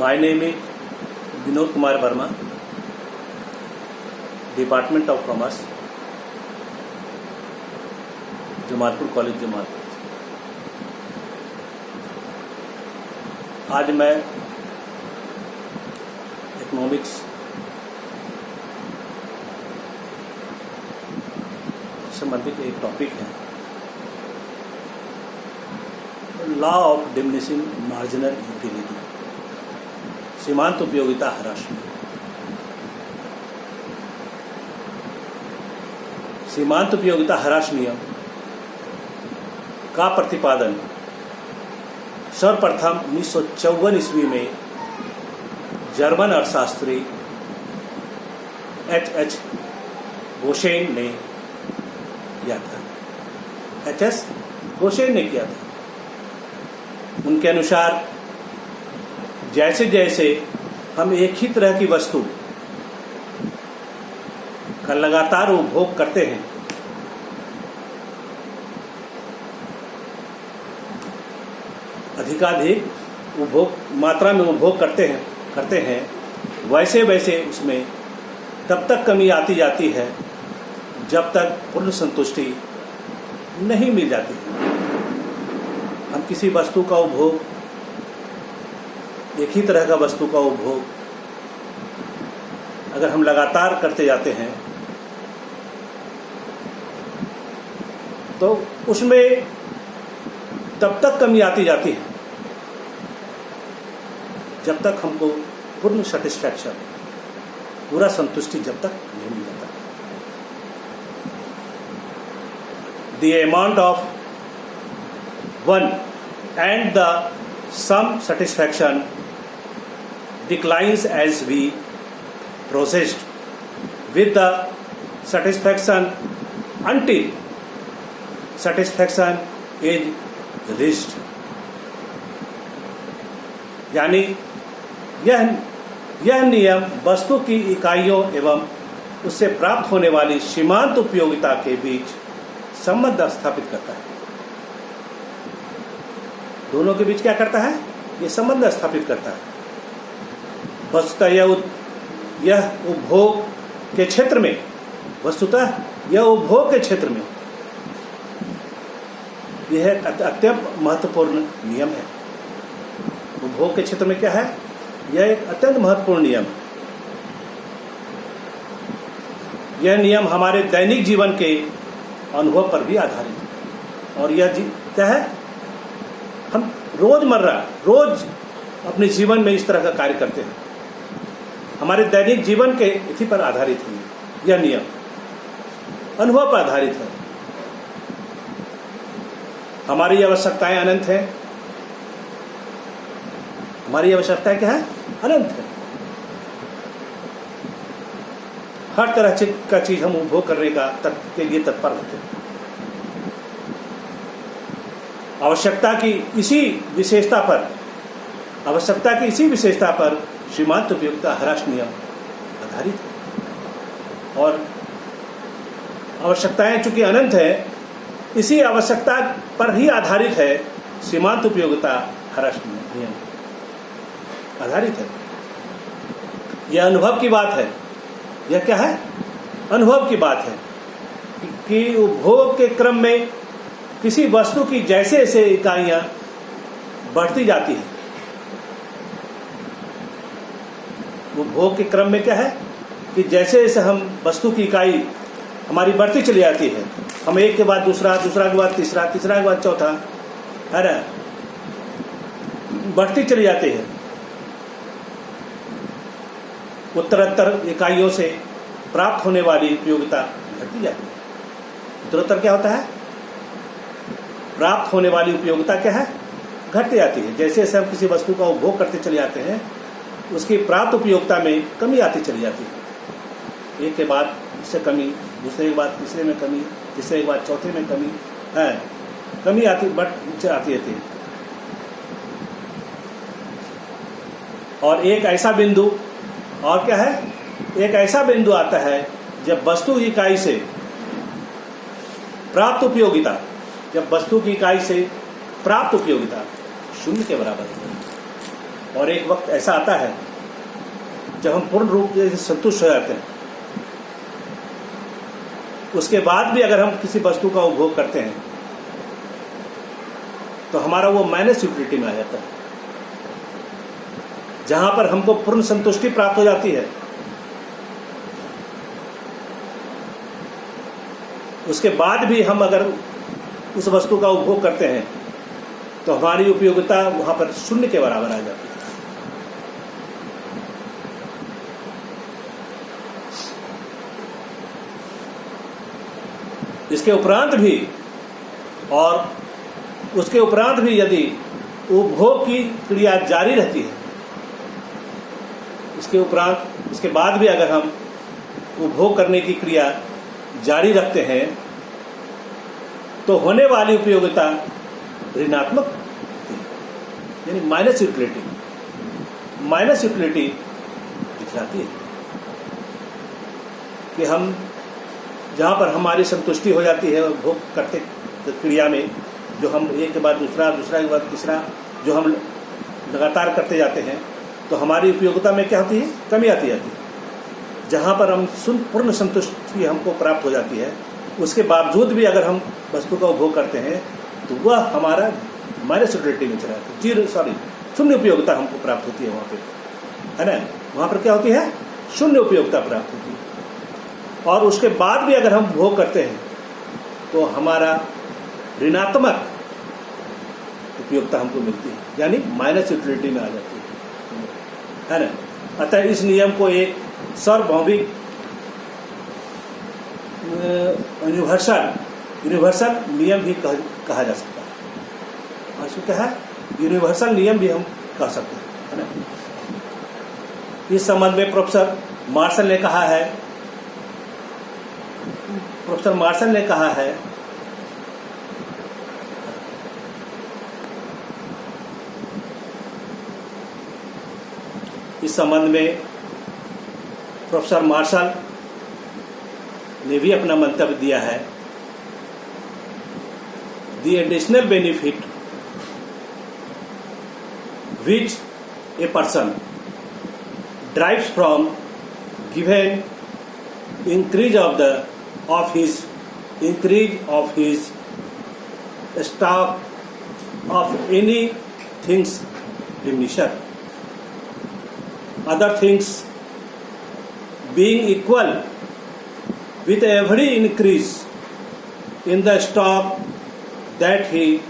My name is Vinod Kumar Verma, Department of Commerce, Jamalpur college Jamalpur. आज मैं economics संबंधित एक टॉपिक है, law of diminishing marginal utility, सीमांत उपयोगिता ह्रास। सीमांत उपयोगिता ह्रास नियम का प्रतिपादन सर्वप्रथम 1954 ईस्वी में जर्मन अर्थशास्त्री H.H. गोशेन ने किया था। H.S. गोशेन ने किया था। उनके अनुसार जैसे जैसे हम एक ही तरह की वस्तु का लगातार उपभोग करते हैं, अधिकाधिक मात्रा में उपभोग करते हैं, वैसे वैसे उसमें तब तक कमी आती जाती है जब तक पूर्ण संतुष्टि नहीं मिल जाती। हम किसी वस्तु का उपभोग, एक ही तरह का वस्तु का उपभोग अगर हम लगातार करते जाते हैं तो उसमें तब तक कमी आती जाती है जब तक हमको पूर्ण सेटिस्फैक्शन, पूरा संतुष्टि जब तक नहीं मिल जाता। The amount of one and the some satisfaction declines as we proceed with the satisfaction until satisfaction is reached। यानी यह नियम वस्तु की इकाइयों एवं उससे प्राप्त होने वाली सीमांत उपयोगिता के बीच संबंध स्थापित करता है। दोनों के बीच क्या करता है? ये संबंध स्थापित करता है। वस्तुतः यह उपभोग के क्षेत्र में, यह अत्यंत महत्वपूर्ण नियम है। उपभोग के क्षेत्र में क्या है? यह एक अत्यंत महत्वपूर्ण नियम है। यह नियम हमारे दैनिक जीवन के अनुभव पर भी आधारित है। और यह क्या है? हम रोज अपने जीवन में इस तरह का कार्य करते हैं। हमारे दैनिक जीवन के इसी पर आधारित है। यह नियम अनुभव पर आधारित है। हमारी आवश्यकताएं अनंत हैं। हमारी आवश्यकताएं क्या है? अनंत है। हर तरह का चीज हम उपभोग करने के लिए तत्पर होते हैं। आवश्यकता की इसी विशेषता पर सीमांत उपयोगिता ह्रास नियम आधारित है। और आवश्यकताएं चूंकि अनंत है, इसी आवश्यकता पर ही आधारित है सीमांत उपयोगिता ह्रास नियम आधारित है। यह अनुभव की बात है। यह क्या है? अनुभव की बात है कि उपभोग के क्रम में किसी वस्तु की जैसे जैसे इकाइयां बढ़ती जाती है, उपभोग के क्रम में क्या है कि जैसे जैसे हम वस्तु की इकाई हमारी बढ़ती चली जाती है, हम एक के बाद दूसरा, दूसरा के बाद तीसरा, तीसरा के बाद चौथा, है ना, बढ़ती चली जाती है। उत्तरोत्तर इकाइयों से प्राप्त होने वाली उपयोगिता घटती जाती है। उत्तरोत्तर क्या होता है? प्राप्त होने वाली उपयोगिता क्या है? घटती जाती है। जैसे जैसे हम किसी वस्तु का उपभोग करते चले जाते हैं, उसकी प्राप्त उपयोगिता में कमी आती चली जाती है। एक के बाद उससे कमी, दूसरे के बाद तीसरे में कमी, तीसरे के बाद चौथे में कमी, है कमी आती रहती है। और एक ऐसा बिंदु, और क्या है, एक ऐसा बिंदु आता है जब वस्तु की इकाई से प्राप्त उपयोगिता, जब वस्तु की इकाई से प्राप्त उपयोगिता शून्य के बराबर है। और एक वक्त ऐसा आता है जब हम पूर्ण रूप से संतुष्ट हो जाते हैं, उसके बाद भी अगर हम किसी वस्तु का उपभोग करते हैं तो हमारा वो माइनस यूटिलिटी में आ जाता है, जहां पर हमको पूर्ण संतुष्टि प्राप्त हो जाती है। उसके बाद भी हम अगर उस वस्तु का उपभोग करते हैं तो हमारी उपयोगिता वहां पर शून्य के बराबर आ जाती है। इसके उपरांत भी और उसके उपरांत भी यदि उपभोग की क्रिया जारी रहती है, इसके बाद भी अगर हम उपभोग करने की क्रिया जारी रखते हैं तो होने वाली उपयोगिता ऋणात्मक यानी माइनस यूटिलिटी दिखलाती है कि हम जहाँ पर हमारी संतुष्टि हो जाती है उपभोग करते क्रिया में, जो हम एक के बाद दूसरा के बाद तीसरा जो हम लगातार करते जाते हैं, तो हमारी उपयोगिता में क्या होती है? कमी आती जाती है। जहाँ पर हम पूर्ण संतुष्टि हमको प्राप्त हो जाती है, उसके बावजूद भी अगर हम वस्तु का उपभोग करते हैं तो वह हमारा माइनस यूटिलिटी में चला जाता है। शून्य उपयोगिता हमको प्राप्त होती है वहाँ पे, है ना। वहाँ पर क्या होती है? शून्य उपयोगिता प्राप्त होती है। और उसके बाद भी अगर हम उपभोग करते हैं तो हमारा ऋणात्मक उपयोगिता हमको मिलती है, यानी माइनस यूटिलिटी में आ जाती है ना। अतः इस नियम को एक सार्वभौमिक यूनिवर्सल नियम भी कहा जा सकता है। और इसको क्या है? यूनिवर्सल नियम भी हम कह सकते हैं, है ना। इस संबंध में प्रोफेसर मार्शल ने कहा है इस संबंध में प्रोफेसर मार्शल ने भी अपना मंतव्य दिया है। The additional benefit which a person derives from given increase of his stock of any things diminisher, other things being equal with every increase in the stock that he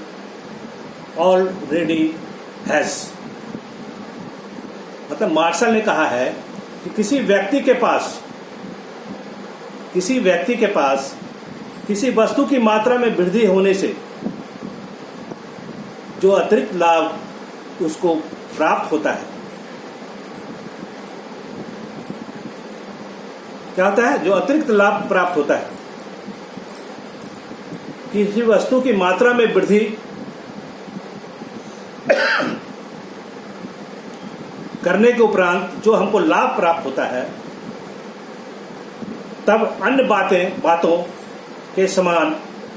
already has। मतलब martial ने कहा है कि किसी व्यक्ति के पास किसी वस्तु की मात्रा में वृद्धि होने से जो अतिरिक्त लाभ उसको प्राप्त होता है, क्या होता है? जो अतिरिक्त लाभ प्राप्त होता है, किसी वस्तु की मात्रा में वृद्धि करने के उपरांत जो हमको लाभ प्राप्त होता है, तब अन्य बातों के समान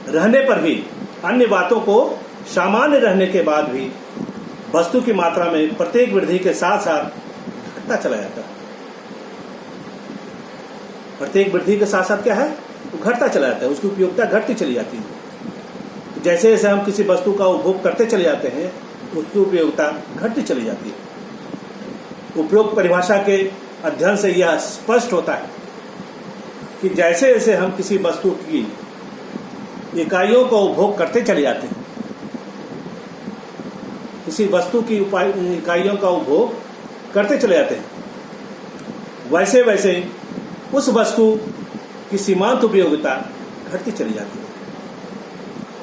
रहने पर भी, अन्य बातों को सामान्य रहने के बाद भी वस्तु की मात्रा में प्रत्येक वृद्धि के साथ साथ घटता चला जाता है। प्रत्येक वृद्धि के साथ साथ क्या है? वो घटता चला जाता है, उसकी उपयोगिता घटती चली जाती है। जैसे जैसे हम किसी वस्तु का उपभोग करते चले जाते हैं, उसकी उपयोगिता घटती चली जाती है। उपयोग परिभाषा के अध्ययन से यह स्पष्ट होता है कि जैसे जैसे हम किसी वस्तु की इकाइयों का उपभोग करते चले जाते हैं, किसी वस्तु की इकाइयों का उपभोग करते चले जाते हैं, वैसे वैसे उस वस्तु की सीमांत उपयोगिता घटती चली जाती है।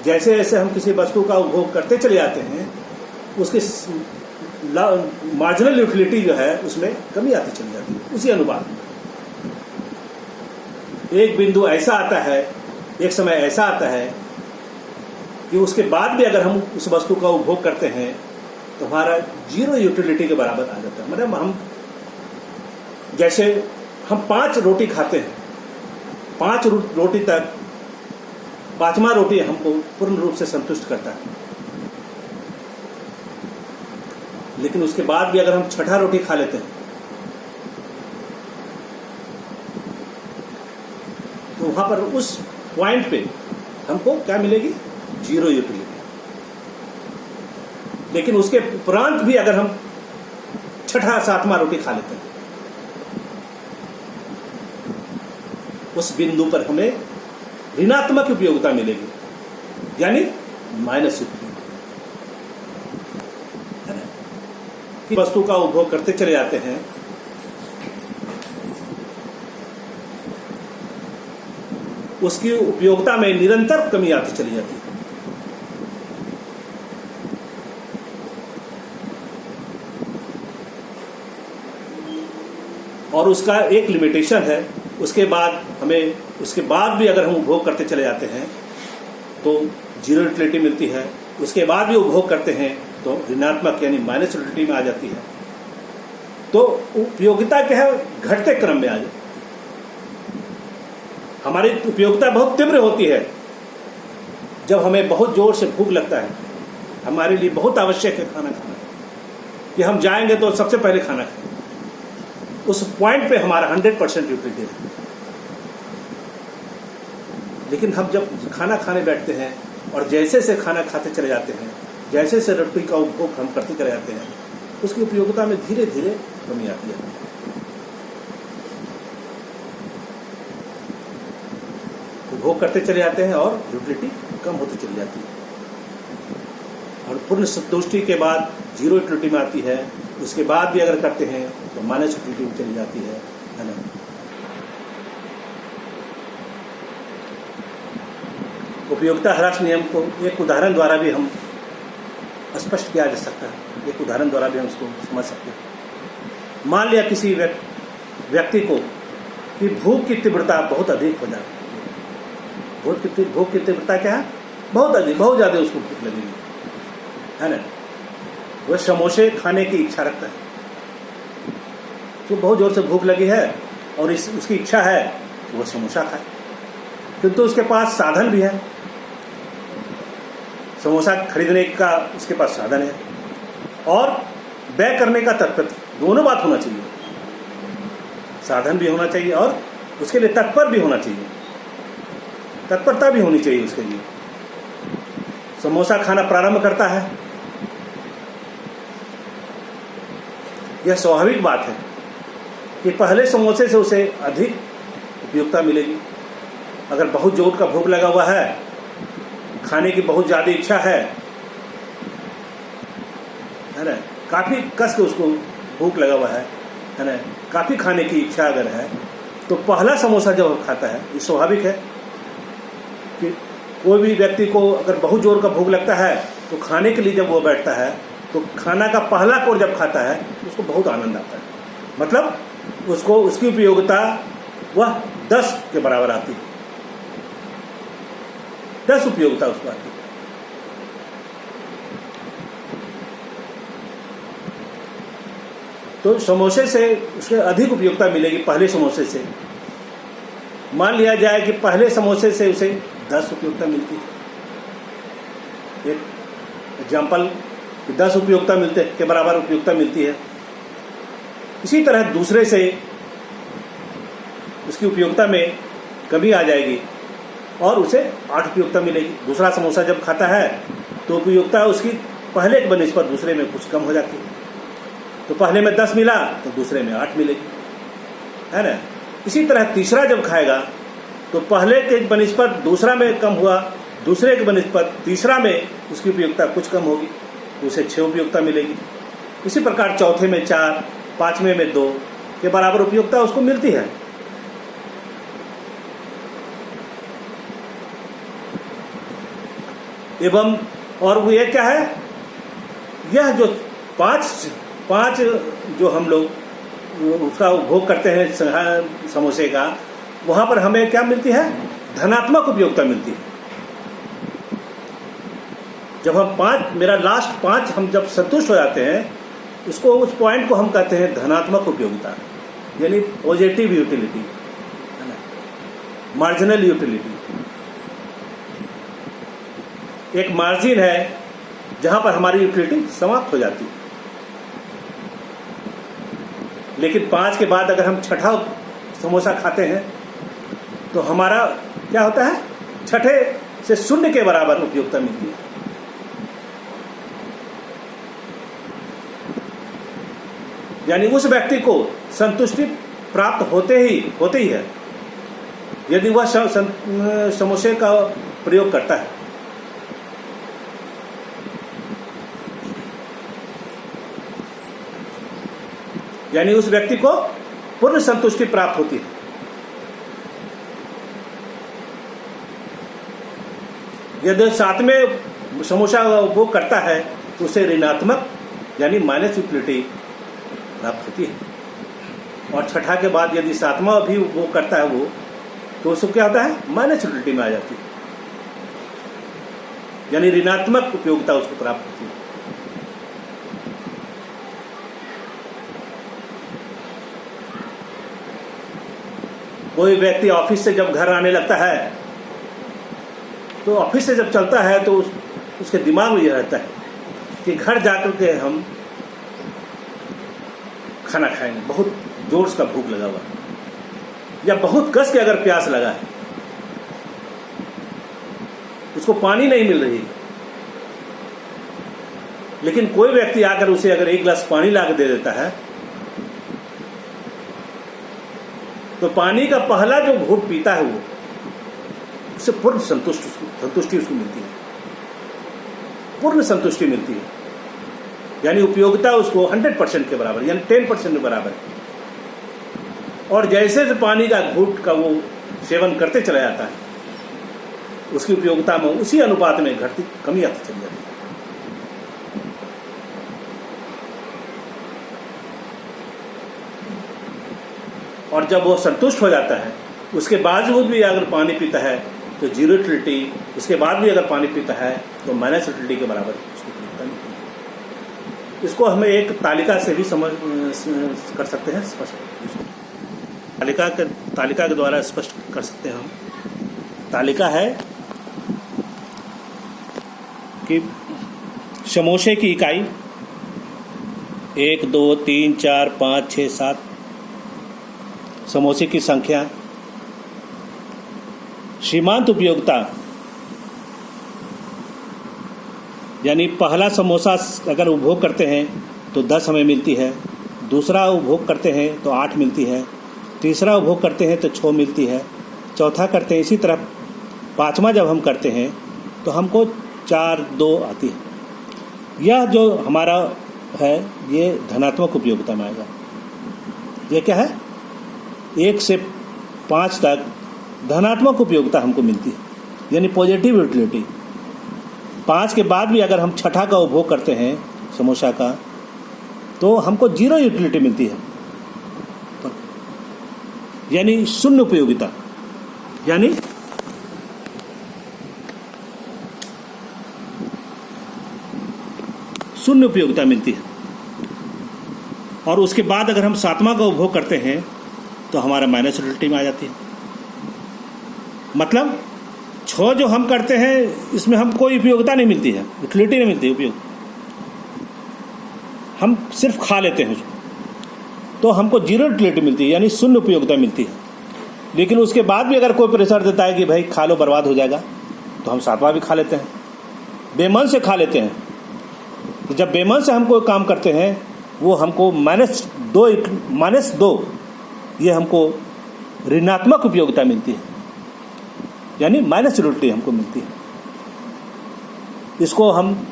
जैसे जैसे हम किसी वस्तु का उपभोग करते चले जाते हैं, उसकी मार्जिनल यूटिलिटी जो है उसमें कमी आती चली जाती है। उसी अनुपात में एक बिंदु ऐसा आता है, एक समय ऐसा आता है कि उसके बाद भी अगर हम उस वस्तु का उपभोग करते हैं तो हमारा जीरो यूटिलिटी के बराबर आ जाता है। मतलब हम जैसे हम 5 रोटी खाते हैं, 5 रोटी तक 5वां रोटी हमको पूर्ण रूप से संतुष्ट करता है, लेकिन उसके बाद भी अगर हम छठा रोटी खा लेते हैं तो वहां पर उस पॉइंट पे हमको क्या मिलेगी? 0 यूटिलिटी। लेकिन उसके उपरांत भी अगर हम छठा सातवां रोटी खा लेते हैं उस बिंदु पर हमें ऋणात्मक उपयोगिता मिलेगी, यानी माइनस यूटिलिटी। वस्तु का उपभोग करते चले जाते हैं उसकी उपयोगिता में निरंतर कमी आती चली जाती है। और उसका एक लिमिटेशन है। उसके बाद भी अगर हम उपभोग करते चले जाते हैं तो 0 यूटिलिटी मिलती है। उसके बाद भी उपभोग करते हैं तो ऋणात्मक यानी माइनस यूटिलिटी में आ जाती है। तो उपयोगिता क्या है? घटते क्रम में आ जाती है। हमारी उपयोगिता बहुत तीव्र होती है जब हमें बहुत जोर से भूख लगता है, हमारे लिए बहुत आवश्यक है खाना खाना, कि हम जाएंगे तो सबसे पहले खाना खाएं। उस पॉइंट पे हमारा 100% यूटिलिटी है। लेकिन हम जब खाना खाने बैठते हैं और जैसे से खाना खाते चले जाते हैं, जैसे से रोटी का उपभोग हम करते चले जाते हैं, उसकी उपयोगिता में धीरे धीरे कमी आती है। उपभोग करते चले जाते हैं और यूटिलिटी कम होती चली जाती है और पूर्ण संतुष्टि के बाद 0 यूटिलिटी में आती है। उसके बाद भी अगर करते हैं तो माइनस यूटिलिटी में चली जाती है ना। उपयोगिता ह्रास नियम को एक उदाहरण द्वारा भी हम स्पष्ट किया जा सकता है। एक उदाहरण द्वारा भी हम इसको समझ सकते हैं। मान लिया किसी व्यक्ति को कि भूख की तीव्रता बहुत अधिक हो जाती है। भूख की तीव्रता क्या है? बहुत अधिक, बहुत ज़्यादा उसको भूख लगेगी, है ना। वह समोसे खाने की इच्छा रखता है। तो बहुत जोर से भूख लगी है और उसकी इच्छा है कि वह समोसा खाए, किंतु उसके पास साधन भी है। समोसा खरीदने का उसके पास साधन है और व्यय करने का तत्पर, दोनों बात होना चाहिए। साधन भी होना चाहिए और उसके लिए तत्पर भी होना चाहिए, तत्परता भी होनी चाहिए उसके लिए। समोसा खाना प्रारंभ करता है, यह स्वाभाविक बात है कि पहले समोसे से उसे अधिक उपयोगिता मिलेगी। अगर बहुत जोर का भूख लगा हुआ है, खाने की बहुत ज़्यादा इच्छा है ना, काफ़ी कस के उसको भूख लगा हुआ है ना, काफ़ी खाने की इच्छा अगर है तो पहला समोसा जब खाता है, ये स्वाभाविक है कि कोई भी व्यक्ति को अगर बहुत जोर का भूख लगता है तो खाने के लिए जब वो बैठता है तो खाना का पहला कोर जब खाता है उसको बहुत आनंद आता है। मतलब उसको उसकी उपयोगिता वह 10 के बराबर आती है, 10 उपयोगिता उसको आती है। तो समोसे से उसे अधिक उपयोगिता मिलेगी पहले समोसे से। मान लिया जाए कि पहले समोसे से उसे 10 उपयोगिता मिलती है। एक एग्जाम्पल 10 उपयोगिता मिलते के बराबर उपयोगिता मिलती है। इसी तरह दूसरे से उसकी उपयोगिता में कमी आ जाएगी और उसे 8 उपयोगिता मिलेगी। दूसरा समोसा जब खाता है तो उपयोगिता उसकी पहले के बनिस्बत दूसरे में कुछ कम हो जाती है। तो पहले में 10 मिला तो दूसरे में 8 मिलेगी, है ना। इसी तरह तीसरा जब खाएगा तो पहले के बनिस्बत दूसरा में कम हुआ, दूसरे के बनिस्बत तीसरा में उसकी उपयोगिता कुछ कम होगी तो उसे 6 उपयोगिता मिलेगी। इसी प्रकार चौथे में 4, पाँचवें में 2 के बराबर उपयोगिता उसको मिलती है। एवं और वो ये क्या है, यह जो पांच जो हम लोग उसका उपभोग करते हैं समोसे का, वहां पर हमें क्या मिलती है? धनात्मक उपयोगिता मिलती है। जब हम मेरा लास्ट 5 हम जब संतुष्ट हो जाते हैं, उसको उस पॉइंट को हम कहते हैं धनात्मक उपयोगिता, यानी पॉजिटिव यूटिलिटी, है ना, मार्जिनल यूटिलिटी। एक मार्जिन है जहां पर हमारी यूटिलिटी समाप्त हो जाती है। लेकिन 5 के बाद अगर हम छठा समोसा खाते हैं तो हमारा क्या होता है, छठे से 0 के बराबर उपयोगिता मिलती है। यानी उस व्यक्ति को संतुष्टि प्राप्त होते ही है यदि वह समोसे का प्रयोग करता है। यानी उस व्यक्ति को पूर्ण संतुष्टि प्राप्त होती है। यदि साथ में समोसा उपभोग करता है तो उसे ऋणात्मक यानी माइनस यूटिलिटी प्राप्त होती है। और छठा के बाद यदि सातवां भी उपभोग करता है वो, तो उसको क्या होता है, माइनस यूटिलिटी में आ जाती है, यानी ऋणात्मक उपयोगिता उसको प्राप्त होती है। कोई व्यक्ति ऑफिस से जब घर आने लगता है तो ऑफिस से जब चलता है तो उसके दिमाग में यह रहता है कि घर जाकर के हम खाना खाएंगे, बहुत जोर से भूख लगा हुआ या बहुत कस के अगर प्यास लगा है, उसको पानी नहीं मिल रही, लेकिन कोई व्यक्ति आकर उसे अगर 1 गिलास पानी ला के दे देता है तो पानी का पहला जो घूंट पीता है वो उससे पूर्ण संतुष्टि उसको मिलती है, पूर्ण संतुष्टि मिलती है। यानी उपयोगिता उसको 100% के बराबर यानी 10% के बराबर। और जैसे पानी का घूंट का वो सेवन करते चला जाता है उसकी उपयोगिता में उसी अनुपात में घटती कमी आती चली जाती है। और जब वो संतुष्ट हो जाता है उसके बावजूद भी अगर पानी पीता है तो 0 यूटिलिटी, उसके बाद भी अगर पानी पीता है तो माइनस यूटिलिटी के बराबर उसको उपयोगिता मिलती है। इसको हमें एक तालिका से भी समझ कर सकते हैं, स्पष्ट तालिका के द्वारा स्पष्ट कर सकते हैं हम। तालिका है कि समोसे की इकाई 1 2 3 4 5 6 7 समोसे की संख्या, सीमांत उपयोगिता यानी पहला समोसा अगर उपभोग करते हैं तो 10 हमें मिलती है, दूसरा उपभोग करते हैं तो 8 मिलती है, तीसरा उपभोग करते हैं तो 6 मिलती है, चौथा करते हैं इसी तरह, पांचवा जब हम करते हैं तो हमको 4 2 आती है। यह जो हमारा है ये धनात्मक उपयोगिता में आएगा। ये क्या है, 1 से 5 तक धनात्मक उपयोगिता हमको मिलती है यानी पॉजिटिव यूटिलिटी। 5 के बाद भी अगर हम छठा का उपभोग करते हैं समोसा का तो हमको 0 यूटिलिटी मिलती है यानी शून्य उपयोगिता, यानी शून्य उपयोगिता मिलती है। और उसके बाद अगर हम 7वां का उपभोग करते हैं तो हमारा माइनस यूटिलिटी में आ जाती है। मतलब 6 जो हम करते हैं इसमें हम कोई उपयोगिता नहीं मिलती है, यूटिलिटी नहीं मिलती, उपयोग हम सिर्फ खा लेते हैं उसको, तो हमको 0 यूटिलिटी मिलती है यानी शून्य उपयोगिता मिलती है। लेकिन उसके बाद भी अगर कोई प्रेशर देता है कि भाई खा लो बर्बाद हो जाएगा तो हम 7वां भी खा लेते हैं, बेमन से खा लेते हैं। तो जब बेमन से हम कोई काम करते हैं वो हमको -2 ये हमको ऋणात्मक उपयोगिता मिलती है यानी माइनस यूटिलिटी हमको मिलती है। इसको हम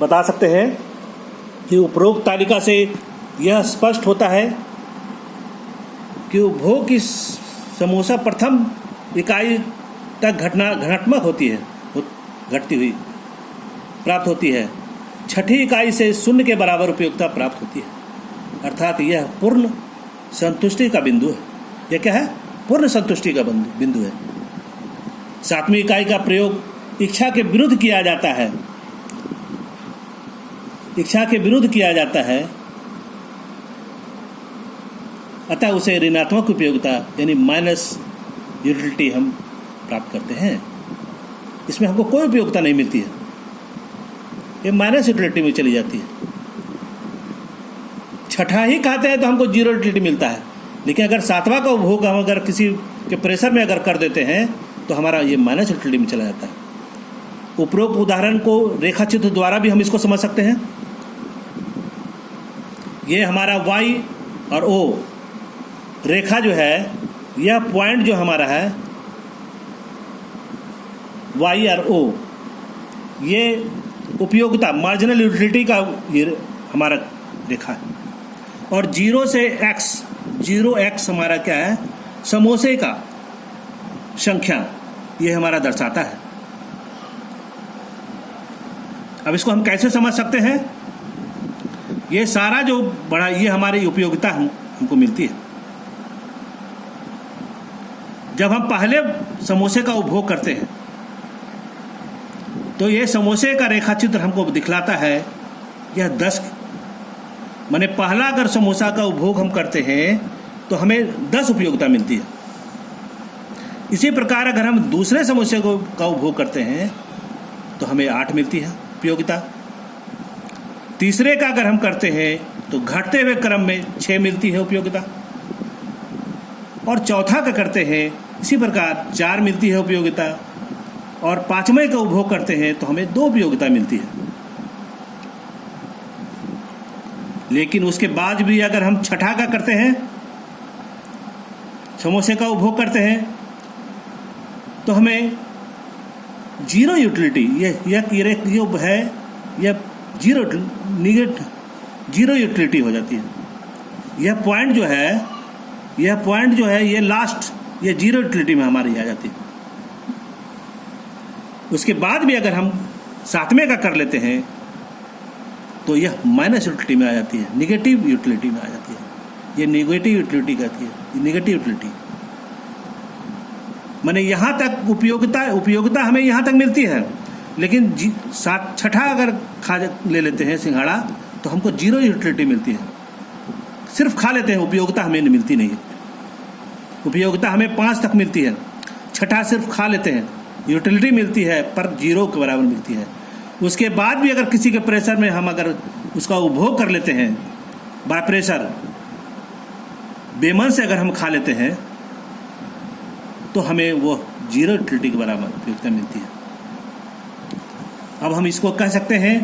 बता सकते हैं कि उपरोक्त तालिका से यह स्पष्ट होता है कि उपभोग की समोसा प्रथम इकाई तक घटनात्मक होती है, घटती हुई प्राप्त होती है। छठी इकाई से 0 के बराबर उपयोगिता प्राप्त होती है, अर्थात यह पूर्ण संतुष्टि का बिंदु है। यह क्या है, पूर्ण संतुष्टि का बिंदु है। 7वीं इकाई का प्रयोग इच्छा के विरुद्ध किया जाता है, इच्छा के विरुद्ध किया जाता है, अतः उसे ऋणात्मक उपयोगिता यानी माइनस यूटिलिटी हम प्राप्त करते हैं। इसमें हमको कोई उपयोगिता नहीं मिलती है, ये माइनस यूटिलिटी में चली जाती है। छठा ही खाते हैं तो हमको जीरो यूटिलिटी मिलता है, लेकिन अगर सातवां का उपभोग हम अगर किसी के प्रेशर में अगर कर देते हैं तो हमारा ये माइनस यूटिलिटी में चला जाता है। उपरोक्त उदाहरण को रेखा चित्र द्वारा भी हम इसको समझ सकते हैं। ये हमारा Y और O रेखा जो है, यह पॉइंट जो हमारा है Y और O, ये उपयोगिता मार्जिनल यूटिलिटी का ये हमारा रेखा है। और 0 से x हमारा क्या है, समोसे का संख्या, ये हमारा दर्शाता है। अब इसको हम कैसे समझ सकते हैं? ये सारा जो बड़ा, ये हमारी उपयोगिता हमको मिलती है। जब हम पहले समोसे का उपभोग करते हैं तो ये समोसे का रेखा चित्र हमको दिखलाता है यह 10, माने पहला अगर समोसा का उपभोग हम करते हैं तो हमें 10 उपयोगिता मिलती है। इसी प्रकार अगर हम दूसरे समोसे का उपभोग करते हैं तो हमें 8 मिलती है उपयोगिता। तीसरे का अगर हम करते हैं तो घटते हुए क्रम में 6 मिलती है उपयोगिता। और चौथा का करते हैं इसी प्रकार 4 मिलती है उपयोगिता। और पांचवें का उपभोग करते हैं तो हमें 2 उपयोगिता मिलती है। लेकिन उसके बाद भी अगर हम छठा का करते हैं, समोसे का उपभोग करते हैं, तो हमें जीरो यूटिलिटी, ये है यह जीरो यूटिलिटी हो जाती है। यह पॉइंट जो है ये लास्ट, ये जीरो यूटिलिटी में हमारी आ जाती है। उसके बाद भी अगर हम सातवें का कर लेते हैं तो यह माइनस यूटिलिटी में आ जाती है, निगेटिव यूटिलिटी में आ जाती है। ये नेगेटिव यूटिलिटी कहती है, निगेटिव यूटिलिटी। माने यहाँ तक उपयोगिता हमें यहाँ तक मिलती है, लेकिन छठा अगर खा ले लेते हैं सिंघाड़ा तो हमको जीरो यूटिलिटी मिलती है। सिर्फ खा लेते हैं, उपयोगिता हमें मिलती नहीं है। उपयोगिता हमें 5 तक मिलती है, छठा सिर्फ खा लेते हैं, यूटिलिटी मिलती है पर जीरो के बराबर मिलती है। उसके बाद भी अगर किसी के प्रेशर में हम अगर उसका उपभोग कर लेते हैं, बाय प्रेशर बेमन से अगर हम खा लेते हैं तो हमें वो जीरो यूटिलिटी के बराबर उपयोगिता मिलती है। अब हम इसको कह सकते हैं,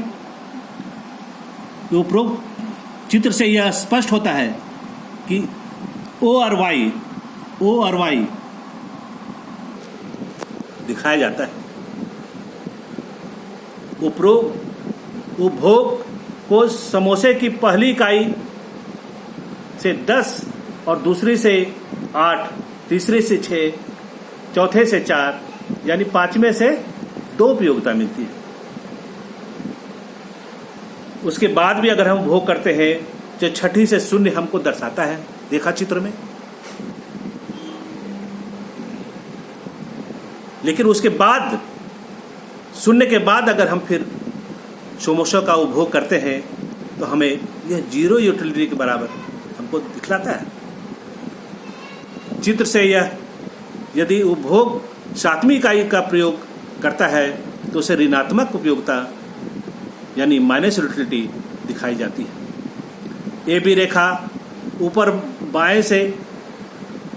उपरोक्त चित्र से यह स्पष्ट होता है कि O और Y दिखाया जाता है। उपभोग को समोसे की पहली इकाई से 10 और दूसरी से 8, तीसरी से 6, चौथे से 4, यानी पांचवें से 2 उपयोगिता मिलती है। उसके बाद भी अगर हम उपभोग करते हैं जो छठी से 0 हमको दर्शाता है रेखा चित्र में। लेकिन उसके बाद 0 के बाद अगर हम फिर समोसा का उपभोग करते हैं तो हमें यह जीरो यूटिलिटी के बराबर हमको दिखलाता है। चित्र से यह यदि उपभोग 7वीं इकाई का प्रयोग करता है तो उसे ऋणात्मक उपयोगिता यानी माइनस यूटिलिटी दिखाई जाती है। ए बी रेखा ऊपर बाएं से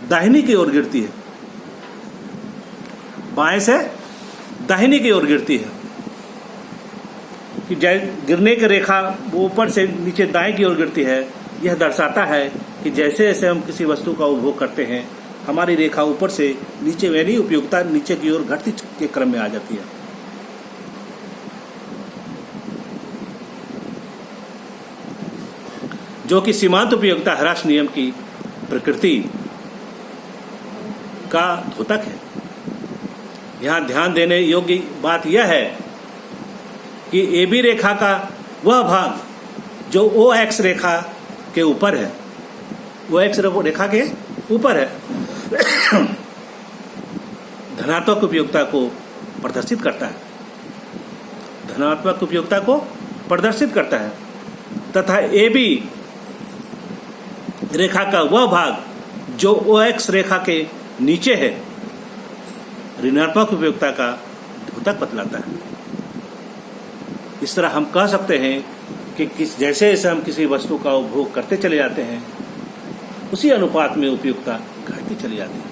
दाहिनी की ओर गिरती है, बाएं से दाहिनी की ओर गिरती है कि गिरने की रेखा वो ऊपर से नीचे दाएं की ओर गिरती है। यह दर्शाता है कि जैसे जैसे हम किसी वस्तु का उपभोग करते हैं हमारी रेखा ऊपर से नीचे, यानी उपयोगिता नीचे की ओर घटती के क्रम में आ जाती है। जो कि सीमांत उपयोगिता ह्रास नियम की प्रकृति का द्योतक है। यहाँ ध्यान देने योग्य बात यह है कि ए बी रेखा का वह भाग जो ओ एक्स रेखा के ऊपर है, ओ एक्स रेखा के ऊपर है, धनात्मक उपयोगिता को प्रदर्शित करता है, धनात्मक उपयोगिता को प्रदर्शित करता है। तथा ए बी रेखा का वह भाग जो ओ एक्स रेखा के नीचे है, ऋणात्मक उपयोगिता का द्योतक बतलाता है। इस तरह हम कह सकते हैं कि जैसे जैसे हम किसी वस्तु का उपभोग करते चले जाते हैं उसी अनुपात में उपयोगिता घटती चली जाती है,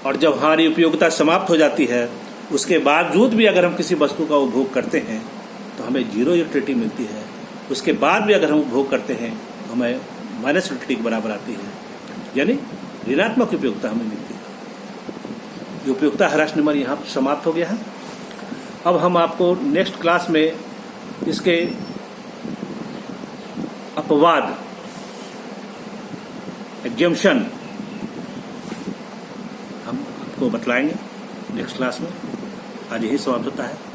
और जब हमारी उपयोगिता समाप्त हो जाती है उसके बावजूद भी अगर हम किसी वस्तु का उपभोग करते हैं तो हमें जीरो यूटिलिटी मिलती है, उसके बाद भी अगर हम उपभोग करते हैं तो हमें माइनस यूटिलिटी के बराबर आती है, यानी ऋणात्मक उपयोगिता हमें मिलती है। उपयोगिता ह्रास नियम यहाँ समाप्त हो गया है। अब हम आपको नेक्स्ट क्लास में इसके अपवाद, एग्जम्पशन हम आपको बतलाएंगे नेक्स्ट क्लास में। आज यही समाप्त होता है।